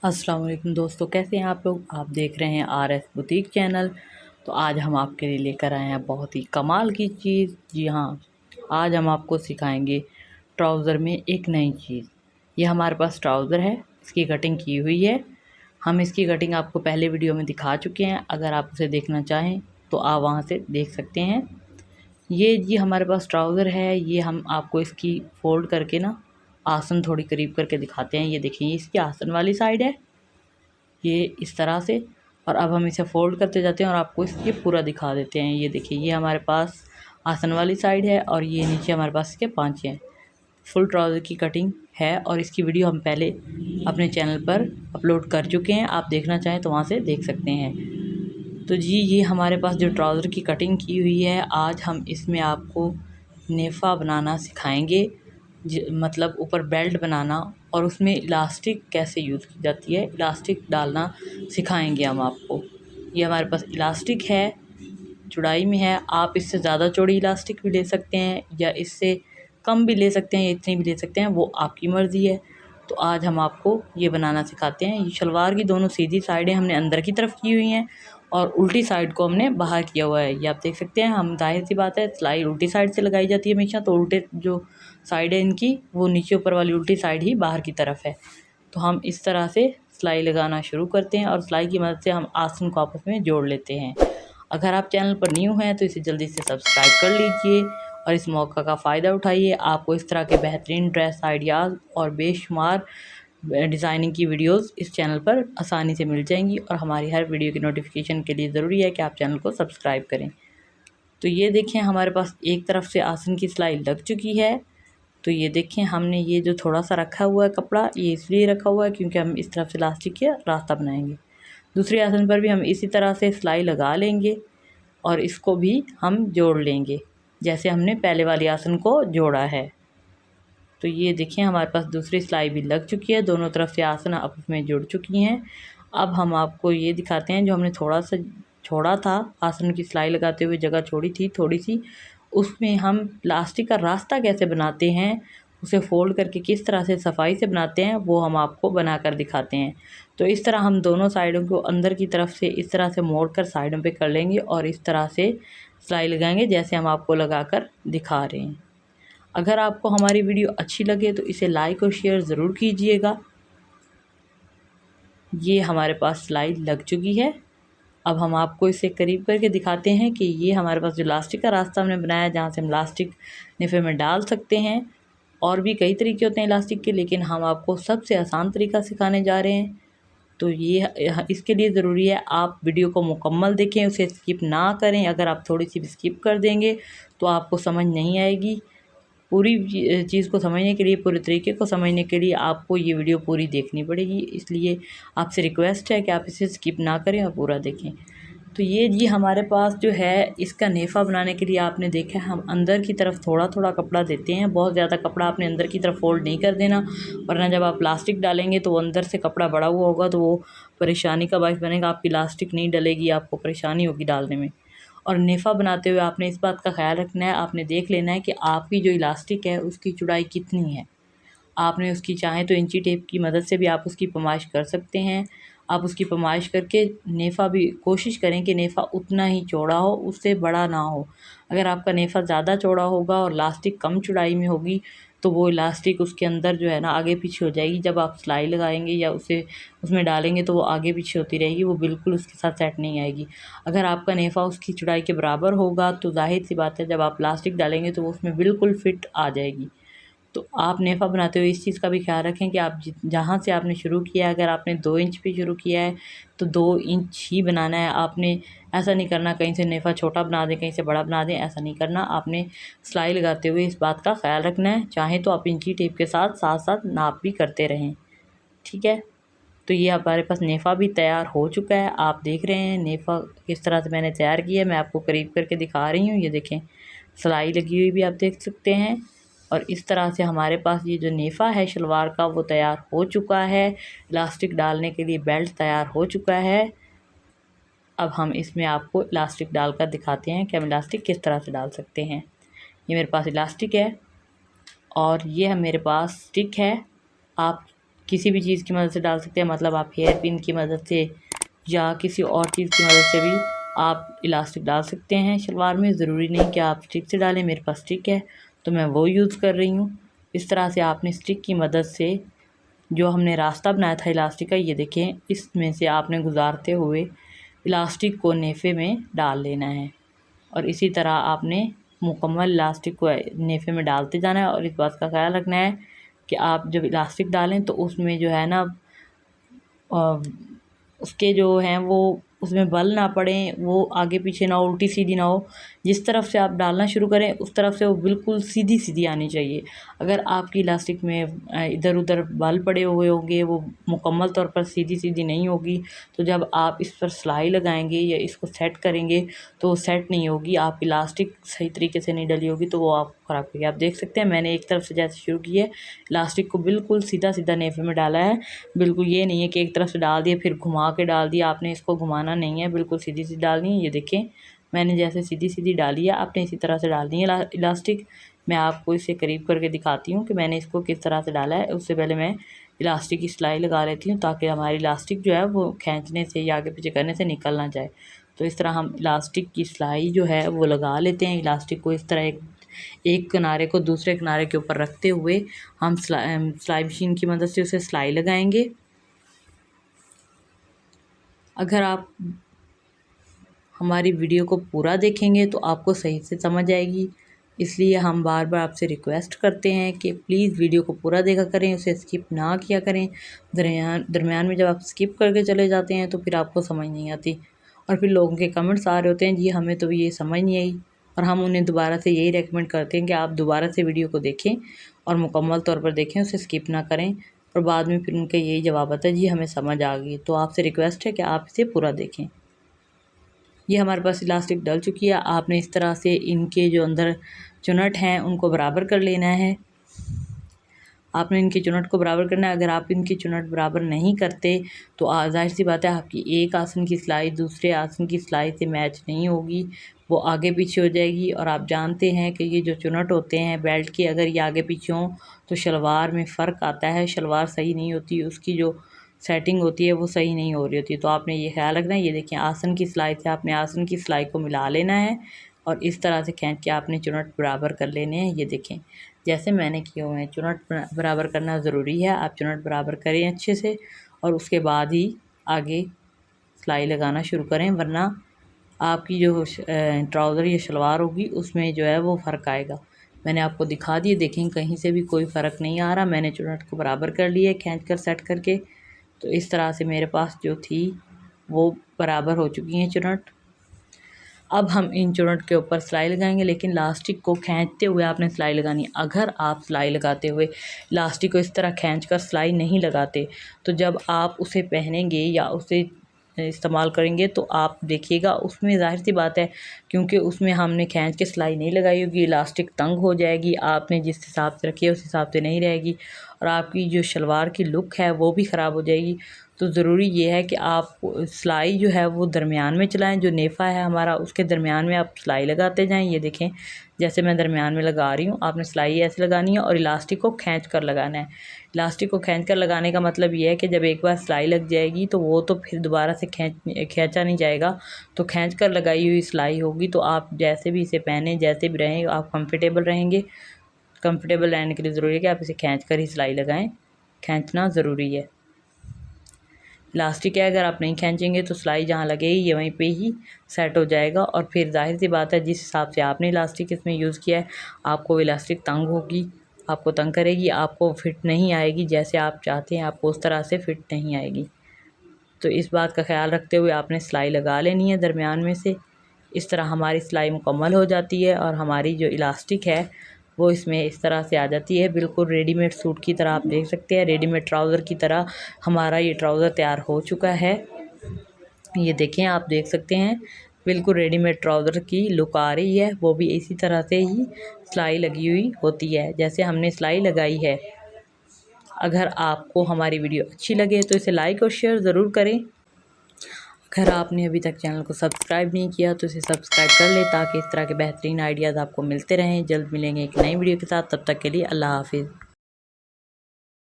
अस्सलाम वालेकुम दोस्तों, कैसे हैं आप लोग। आप देख रहे हैं RS बुटीक चैनल। तो आज हम आपके लिए लेकर आए हैं बहुत ही कमाल की चीज़। जी हाँ, आज हम आपको सिखाएंगे ट्राउज़र में एक नई चीज़। ये हमारे पास ट्राउज़र है, इसकी कटिंग की हुई है। हम इसकी कटिंग आपको पहले वीडियो में दिखा चुके हैं। अगर आप उसे देखना चाहें तो आप वहाँ से देख सकते हैं। ये जी हमारे पास ट्राउज़र है। ये हम आपको इसकी फ़ोल्ड करके ना आसन थोड़ी करीब करके दिखाते हैं। ये देखिए, ये इसकी आसन वाली साइड है, ये इस तरह से। और अब हम इसे फ़ोल्ड करते जाते हैं और आपको ये पूरा दिखा देते हैं। ये देखिए, ये हमारे पास आसन वाली साइड है और ये नीचे हमारे पास इसके पाँचे हैं। फुल ट्राउज़र की कटिंग है और इसकी वीडियो हम पहले अपने चैनल पर अपलोड कर चुके हैं। आप देखना चाहें तो वहाँ से देख सकते हैं। तो जी, ये हमारे पास जो ट्राउज़र की कटिंग की हुई है, आज हम इसमें आपको नेफ़ा बनाना सिखाएंगे। मतलब ऊपर बेल्ट बनाना और उसमें इलास्टिक कैसे यूज़ की जाती है, इलास्टिक डालना सिखाएंगे हम आपको। ये हमारे पास इलास्टिक है, चौड़ाई में है। आप इससे ज़्यादा चौड़ी इलास्टिक भी ले सकते हैं या इससे कम भी ले सकते हैं, इतनी भी ले सकते हैं, वो आपकी मर्ज़ी है। तो आज हम आपको ये बनाना सिखाते हैं। ये शलवार की दोनों सीधी साइडें हमने अंदर की तरफ की हुई हैं और उल्टी साइड को हमने बाहर किया हुआ है। ये आप देख सकते हैं। हम जाहिर सी बात है, सिलाई उल्टी साइड से लगाई जाती है हमेशा, तो उल्टे जो साइड है इनकी, वो नीचे ऊपर वाली उल्टी साइड ही बाहर की तरफ है। तो हम इस तरह से सिलाई लगाना शुरू करते हैं और सिलाई की मदद से हम आसन को आपस में जोड़ लेते हैं। अगर आप चैनल पर न्यू हैं तो इसे जल्दी से सब्सक्राइब कर लीजिए और इस मौका का फ़ायदा उठाइए। आपको इस तरह के बेहतरीन ड्रेस आइडियाज़ और बेशुमार डिज़ाइनिंग की वीडियोस इस चैनल पर आसानी से मिल जाएंगी और हमारी हर वीडियो की नोटिफिकेशन के लिए ज़रूरी है कि आप चैनल को सब्सक्राइब करें। तो ये देखें, हमारे पास एक तरफ से आसन की सिलाई लग चुकी है। तो ये देखें, हमने ये जो थोड़ा सा रखा हुआ है कपड़ा, ये इसलिए रखा हुआ है क्योंकि हम इस तरफ से इलास्टिक का रास्ता बनाएंगे। दूसरे आसन पर भी हम इसी तरह से सिलाई लगा लेंगे और इसको भी हम जोड़ लेंगे जैसे हमने पहले वाले आसन को जोड़ा है। तो ये देखिए, हमारे पास दूसरी सिलाई भी लग चुकी है, दोनों तरफ से आसन आपस में जुड़ चुकी हैं। अब हम आपको ये दिखाते हैं, जो हमने थोड़ा सा छोड़ा था आसन की सिलाई लगाते हुए, जगह छोड़ी थी थोड़ी सी, उसमें हम प्लास्टिक का रास्ता कैसे बनाते हैं, उसे फ़ोल्ड करके किस तरह से सफाई से बनाते हैं, वो हम आपको बनाकर दिखाते हैं। तो इस तरह हम दोनों साइडों को अंदर की तरफ से इस तरह से मोड़ कर साइडों पे कर लेंगे और इस तरह से सिलाई लगाएंगे जैसे हम आपको लगाकर दिखा रहे हैं। अगर आपको हमारी वीडियो अच्छी लगे तो इसे लाइक और शेयर ज़रूर कीजिएगा। ये हमारे पास सिलाई लग चुकी है। अब हम आपको इसे करीब करके दिखाते हैं कि ये हमारे पास जो इलास्टिक का रास्ता हमने बनाया है, जहाँ से हम इलास्टिक नेफे में डाल सकते हैं। और भी कई तरीके होते हैं इलास्टिक के, लेकिन हम आपको सबसे आसान तरीका सिखाने जा रहे हैं। तो ये इसके लिए ज़रूरी है आप वीडियो को मुकम्मल देखें, उसे स्किप ना करें। अगर आप थोड़ी सी भी स्किप कर देंगे तो आपको समझ नहीं आएगी। पूरी चीज़ को समझने के लिए, पूरे तरीके को समझने के लिए आपको ये वीडियो पूरी देखनी पड़ेगी। इसलिए आपसे रिक्वेस्ट है कि आप इसे स्किप ना करें और पूरा देखें। तो ये जी हमारे पास जो है, इसका नेफ़ा बनाने के लिए आपने देखा है, हम अंदर की तरफ थोड़ा थोड़ा कपड़ा देते हैं। बहुत ज़्यादा कपड़ा आपने अंदर की तरफ फ़ोल्ड नहीं कर देना, वरना जब आप प्लास्टिक डालेंगे तो वो अंदर से कपड़ा बड़ा हुआ होगा तो वो परेशानी का बायस बनेगा। आपकी इलास्टिक नहीं डलेगी, आपको परेशानी होगी डालने में। और नेफ़ा बनाते हुए आपने इस बात का ख़्याल रखना है, आपने देख लेना है कि आपकी जो इलास्टिक है उसकी चौड़ाई कितनी है। आपने उसकी चाहें तो इंची टेप की मदद से भी आप उसकी पैमाइश कर सकते हैं। आप उसकी पैमाइश करके नेफ़ा भी कोशिश करें कि नेफ़ा उतना ही चौड़ा हो, उससे बड़ा ना हो। अगर आपका नेफ़ा ज़्यादा चौड़ा होगा और इलास्टिक कम चौड़ाई में होगी तो वो इलास्टिक उसके अंदर जो है ना आगे पीछे हो जाएगी। जब आप सिलाई लगाएंगे या उसे उसमें डालेंगे तो वो आगे पीछे होती रहेगी, वो बिल्कुल उसके साथ सेट नहीं आएगी। अगर आपका नेफ़ा उसकी चौड़ाई के बराबर होगा तो ज़ाहिर सी बात है, जब आप प्लास्टिक डालेंगे तो वो उसमें बिल्कुल फिट आ जाएगी। तो आप नेफ़ा बनाते हुए इस चीज़ का भी ख्याल रखें कि आप जहाँ से आपने शुरू किया है, अगर आपने 2 इंच पे शुरू किया है तो 2 इंच ही बनाना है। आपने ऐसा नहीं करना कहीं से नेफ़ा छोटा बना दें, कहीं से बड़ा बना दें, ऐसा नहीं करना। आपने सिलाई लगाते हुए इस बात का ख्याल रखना है। चाहें तो आप इंची टेप के साथ साथ साथ नाप भी करते रहें, ठीक है। तो ये हमारे पास नेफ़ा भी तैयार हो चुका है। आप देख रहे हैं नेफ़ा किस तरह से मैंने तैयार किया है, मैं आपको करीब करके दिखा रही हूँ। ये देखें, सिलाई लगी हुई भी आप देख सकते हैं। और इस तरह से हमारे पास ये जो नेफ़ा है शलवार का, वो तैयार हो चुका है। इलास्टिक डालने के लिए बेल्ट तैयार हो चुका है। अब हम इसमें आपको इलास्टिक डालकर दिखाते हैं कि हम इलास्टिक किस तरह से डाल सकते हैं। ये मेरे पास इलास्टिक है और ये है मेरे पास स्टिक है। आप किसी भी चीज़ की मदद से डाल सकते हैं, मतलब आप हेयर पिन की मदद से या किसी और चीज़ की मदद से भी आप इलास्टिक डाल सकते हैं शलवार में। ज़रूरी नहीं कि आप स्टिक से डालें, मेरे पास स्टिक है तो मैं वो यूज़ कर रही हूँ। इस तरह से आपने स्टिक की मदद से जो हमने रास्ता बनाया था इलास्टिक का, ये देखें, इसमें से आपने गुजारते हुए इलास्टिक को नेफ़े में डाल लेना है और इसी तरह आपने मुकम्मल इलास्टिक को नेफ़े में डालते जाना है। और इस बात का ख्याल रखना है कि आप जब इलास्टिक डालें तो उसमें जो है ना उसके जो हैं वो उसमें बल ना पड़ें, वो आगे पीछे ना हो, उल्टी सीधी ना हो। जिस तरफ से आप डालना शुरू करें उस तरफ से वो बिल्कुल सीधी सीधी आनी चाहिए। अगर आपकी इलास्टिक में इधर उधर बल पड़े हुए होंगे, वो मुकम्मल तौर पर सीधी सीधी नहीं होगी, तो जब आप इस पर सिलाई लगाएंगे या इसको सेट करेंगे तो वो सेट नहीं होगी। आप इलास्टिक सही तरीके से नहीं डली होगी तो वो आप ख़राब करेगी। आप देख सकते हैं मैंने एक तरफ से जैसे शुरू की है, इलास्टिक को बिल्कुल सीधा सीधा नेफे में डाला है। बिल्कुल ये नहीं है कि एक तरफ से डाल दिया फिर घुमा के डाल दिया, आपने इसको घुमाना नहीं है, बिल्कुल सीधी सीधी डालनी है। ये देखें मैंने जैसे सीधी सीधी डाली है, आपने इसी तरह से डालनी है इलास्टिक। मैं आपको इसे करीब करके दिखाती हूँ कि मैंने इसको किस तरह से डाला है। उससे पहले मैं इलास्टिक की सिलाई लगा लेती हूँ ताकि हमारी इलास्टिक जो है वो खींचने से या आगे पीछे करने से निकल ना जाए। तो इस तरह हम इलास्टिक की सिलाई जो है वो लगा लेते हैं। इलास्टिक को इस तरह एक किनारे को दूसरे किनारे के ऊपर रखते हुए हम सिलाई मशीन की मदद से उसे सिलाई लगाएंगे। अगर आप हमारी वीडियो को पूरा देखेंगे तो आपको सही से समझ आएगी, इसलिए हम बार बार आपसे रिक्वेस्ट करते हैं कि प्लीज़ वीडियो को पूरा देखा करें, उसे स्किप ना किया करें। दरमियान में जब आप स्किप करके चले जाते हैं तो फिर आपको समझ नहीं आती और फिर लोगों के कमेंट्स आ रहे होते हैं, जी हमें तो ये समझ नहीं आई। और हम उन्हें दोबारा से यही रेकमेंड करते हैं कि आप दोबारा से वीडियो को देखें और मुकम्मल तौर पर देखें, उसे स्किप ना करें। और बाद में फिर उनका यही जवाब आता है, जी हमें समझ आ गई। तो आपसे रिक्वेस्ट है कि आप इसे पूरा देखें। ये हमारे पास इलास्टिक डल चुकी है। आपने इस तरह से इनके जो अंदर चुनट हैं उनको बराबर कर लेना है। आपने इनकी चुनट को बराबर करना है। अगर आप इनकी चुनट बराबर नहीं करते तो ज़ाहिर सी बात है आपकी एक आसन की सिलाई दूसरे आसन की सिलाई से मैच नहीं होगी, वो आगे पीछे हो जाएगी। और आप जानते हैं कि ये जो चुनट होते हैं बेल्ट के, अगर ये आगे पीछे हों तो शलवार में फ़र्क आता है, शलवार सही नहीं होती, उसकी जो सेटिंग होती है वो सही नहीं हो रही होती। तो आपने ये ख्याल रखना है। ये देखिए आसन की सिलाई से आपने आसन की सिलाई को मिला लेना है और इस तरह से खींच के आपने चुनट बराबर कर लेने हैं। ये देखें जैसे मैंने किए हुए हैं, चुनट बराबर करना ज़रूरी है। आप चुनट बराबर करें अच्छे से और उसके बाद ही आगे सिलाई लगाना शुरू करें, वरना आपकी जो ट्राउज़र या शलवार होगी उसमें जो है वो फ़र्क आएगा। मैंने आपको दिखा दिए, देखें कहीं से भी कोई फ़र्क नहीं आ रहा। मैंने चुनट को बराबर कर लिया खींच कर सेट करके। तो इस तरह से मेरे पास जो थी वो बराबर हो चुकी हैं चुनट। अब हम इन चुनट के ऊपर सिलाई लगाएंगे, लेकिन इलास्टिक को खींचते हुए आपने सिलाई लगानी है। अगर आप सिलाई लगाते हुए इलास्टिक को इस तरह खींचकर सिलाई नहीं लगाते तो जब आप उसे पहनेंगे या उसे इस्तेमाल करेंगे तो आप देखिएगा उसमें ज़ाहिर सी बात है, क्योंकि उसमें हमने खींच के सिलाई नहीं लगाई होगी, इलास्टिक तंग हो जाएगी, आपने जिस हिसाब से रखी है उस हिसाब से नहीं रहेगी और आपकी जो शलवार की लुक है वो भी ख़राब हो जाएगी। तो ज़रूरी ये है कि आप सिलाई जो है वो दरमियान में चलाएं, जो नेफ़ा है हमारा उसके दरमियान में आप सिलाई लगाते जाएं। ये देखें जैसे मैं दरमियान में लगा रही हूँ, आपने सिलाई ऐसे लगानी है और इलास्टिक को खींच कर लगाना है। इलास्टिक को खींच कर लगाने का मतलब ये है कि जब एक बार सिलाई लग जाएगी तो वो तो फिर दोबारा से खींचा नहीं जाएगा। तो खींच कर लगाई हुई सिलाई होगी तो आप जैसे भी इसे पहने, जैसे भी रहें, आप कंफर्टेबल रहेंगे। कंफर्टेबल रहने के लिए ज़रूरी है कि आप इसे खींच कर ही सिलाई लगाएं, खींचना ज़रूरी है। इलास्टिक है, अगर आप नहीं खींचेंगे तो सिलाई जहाँ लगेगी ये वहीं पे ही सेट हो जाएगा और फिर जाहिर सी बात है जिस हिसाब से आपने इलास्टिक इसमें यूज़ किया है आपको इलास्टिक तंग होगी, आपको तंग करेगी, आपको फिट नहीं आएगी, जैसे आप चाहते हैं आपको उस तरह से फिट नहीं आएगी। तो इस बात का ख्याल रखते हुए आपने सिलाई लगा लेनी है दरमियान में से। इस तरह हमारी सिलाई मुकम्मल हो जाती है और हमारी जो इलास्टिक है वो इसमें इस तरह से आ जाती है, बिल्कुल रेडीमेड सूट की तरह। आप देख सकते हैं रेडीमेड ट्राउज़र की तरह हमारा ये ट्राउज़र तैयार हो चुका है। ये देखें आप देख सकते हैं बिल्कुल रेडीमेड ट्राउज़र की लुक आ रही है, वो भी इसी तरह से ही सिलाई लगी हुई होती है जैसे हमने सिलाई लगाई है। अगर आपको हमारी वीडियो अच्छी लगे तो इसे लाइक और शेयर ज़रूर करें। अगर आपने अभी तक चैनल को सब्सक्राइब नहीं किया तो इसे सब्सक्राइब कर लें ताकि इस तरह के बेहतरीन आइडियाज़ आपको मिलते रहें। जल्द मिलेंगे एक नई वीडियो के साथ, तब तक के लिए अल्लाह हाफिज़।